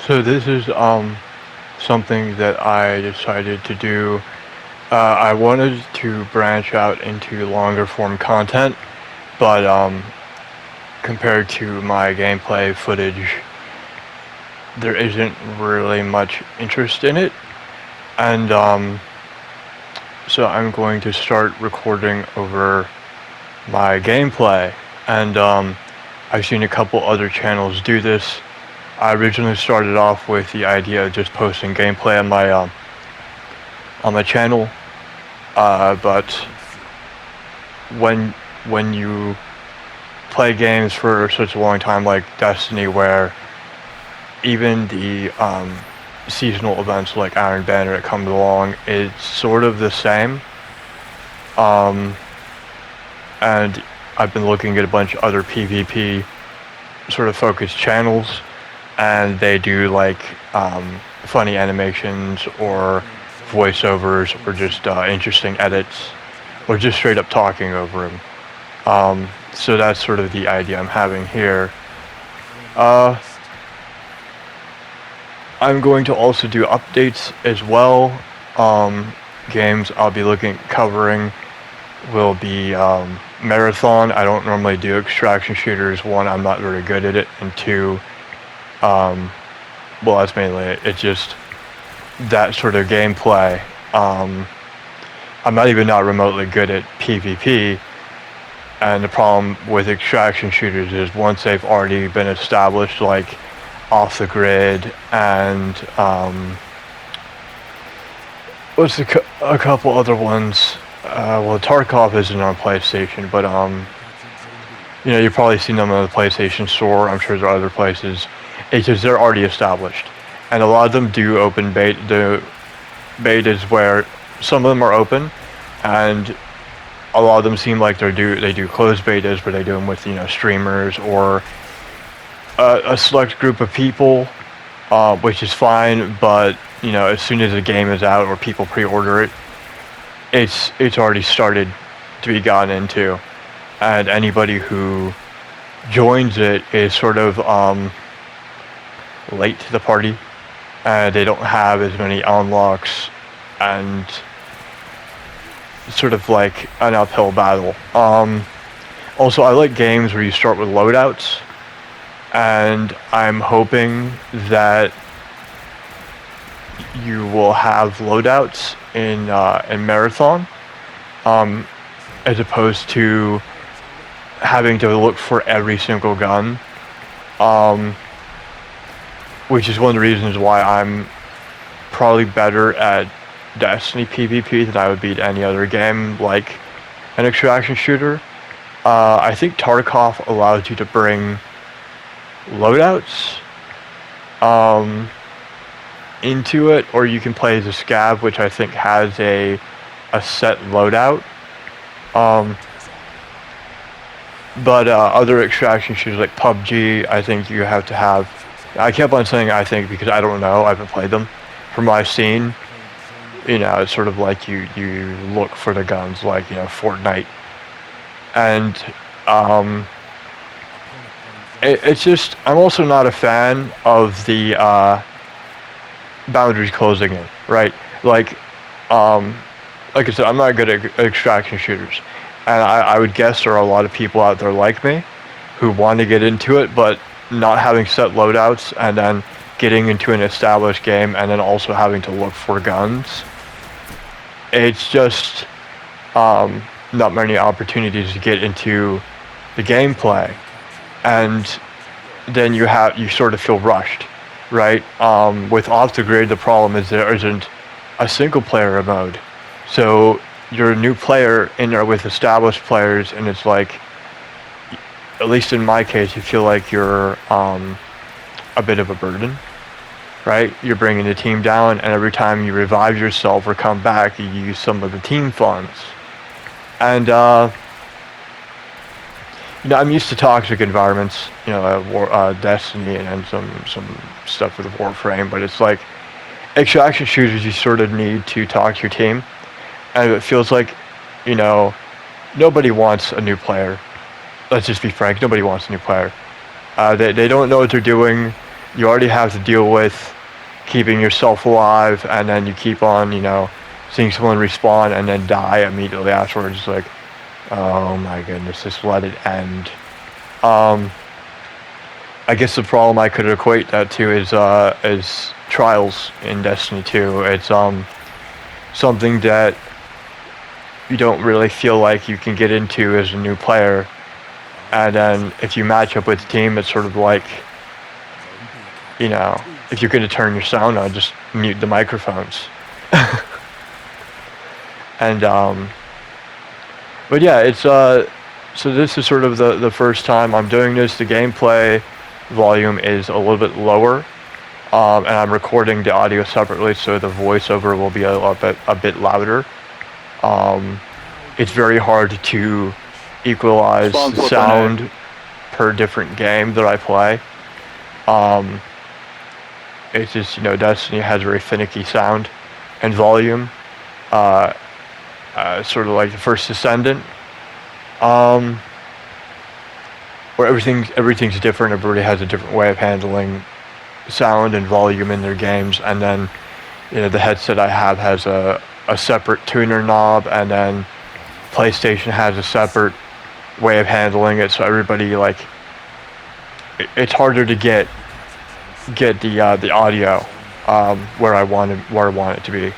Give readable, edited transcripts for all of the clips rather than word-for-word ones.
So this is something that I decided to do. I wanted to branch out into longer form content, but compared to my gameplay footage, there isn't really much interest in it, and so I'm going to start recording over my gameplay, and I've seen a couple other channels do this. I originally started off with the idea of just posting gameplay on my channel, but when when you play games for such a long time like Destiny, where even the seasonal events like Iron Banner that comes along, it's sort of the same. Um, and I've been looking at a bunch of other PvP sort of focused channels, and they do like funny animations or voiceovers or just interesting edits or just straight up talking over them. So that's sort of the idea I'm having here. Uh, I'm going to also do updates as well. Games I'll be covering will be Marathon. I don't normally do extraction shooters. One, I'm not very good at it, and two, well, that's mainly it. It's just that sort of gameplay. I'm not remotely good at PvP, and the problem with extraction shooters is once they've already been established, like Off the Grid and a couple other ones. Well, Tarkov isn't on PlayStation, but you've probably seen them on the PlayStation Store. I'm sure there are other places. It's just they're already established, and a lot of them do open beta. The betas where some of them are open, and a lot of them seem like they do closed betas where they do them with streamers or a select group of people, which is fine. But as soon as the game is out or people pre-order it, it's already started to be gotten into, and anybody who joins it is sort of late to the party, and they don't have as many unlocks, and it's sort of like an uphill battle. Also, I like games where you start with loadouts, and I'm hoping that you will have loadouts in Marathon, as opposed to having to look for every single gun, which is one of the reasons why I'm probably better at Destiny PvP than I would be at any other game like an extraction shooter. I think Tarkov allows you to bring loadouts into it, or you can play as a scav, which I think has a set loadout. But other extraction shooters like PUBG, I think you have to have. I kept on saying I think because I don't know. I haven't played them. From what I've seen, it's sort of like you look for the guns like Fortnite, and it's just I'm also not a fan of the boundaries closing in, right? Like I said, I'm not good at extraction shooters, and I would guess there are a lot of people out there like me who want to get into it, but not having set loadouts and then getting into an established game and then also having to look for guns. It's just not many opportunities to get into the gameplay, and then you sort of feel rushed, right? With Off the Grid, the problem is there isn't a single player mode, so you're a new player in there with established players, and it's like, at least in my case, you feel like you're a bit of a burden, right? You're bringing the team down, and every time you revive yourself or come back, you use some of the team funds. And I'm used to toxic environments, Destiny and some stuff with Warframe, but it's like extraction shooters, you sort of need to talk to your team, and it feels like, nobody wants a new player. Let's just be frank, nobody wants a new player. They don't know what they're doing. you already have to deal with keeping yourself alive, and then you keep on, seeing someone respawn and then die immediately afterwards. It's like, oh my goodness, just let it end. I guess the problem I could equate that to is trials in Destiny 2. It's something that you don't really feel like you can get into as a new player, and then if you match up with the team, it's sort of like, if you're going to turn your sound on, just mute the microphones. And but yeah, it's so this is sort of the first time I'm doing this. The gameplay volume is a little bit lower, and I'm recording the audio separately, so the voiceover will be a bit louder. It's very hard to equalize the sound per different game that I play. It's just, Destiny has a very finicky sound and volume, sort of like the first Ascendant, where everything's different. Everybody has a different way of handling sound and volume in their games, and then, the headset I have has a separate tuner knob, and then PlayStation has a separate way of handling it, so everybody, it's harder to get the audio where I want it to be.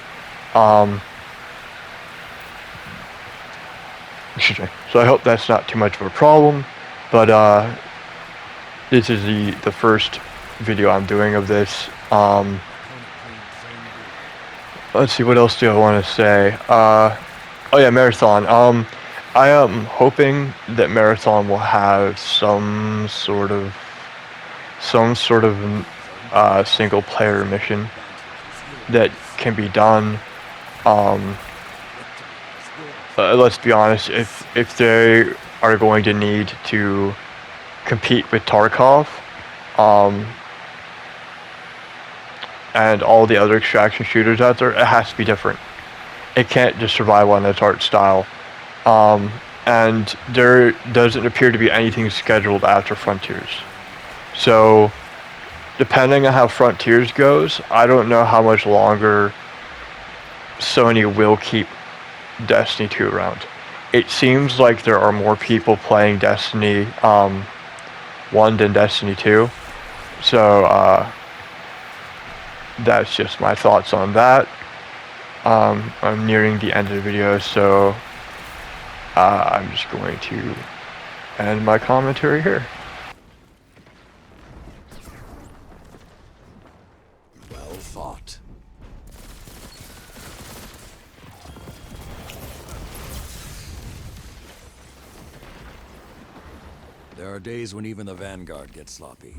So I hope that's not too much of a problem, but this is the first video I'm doing of this. Let's see, what else do I want to say? Oh yeah, Marathon. I am hoping that Marathon will have some sort of single player mission that can be done. Let's be honest, if they are going to need to compete with Tarkov, and all the other extraction shooters out there, it has to be different. It can't just survive on its art style. And there doesn't appear to be anything scheduled after Frontiers. So, depending on how Frontiers goes, I don't know how much longer Sony will keep Destiny 2 around. It seems like there are more people playing Destiny 1 than Destiny 2. So, that's just my thoughts on that. I'm nearing the end of the video, so I'm just going to end my commentary here. Well fought. There are days when even the Vanguard gets sloppy.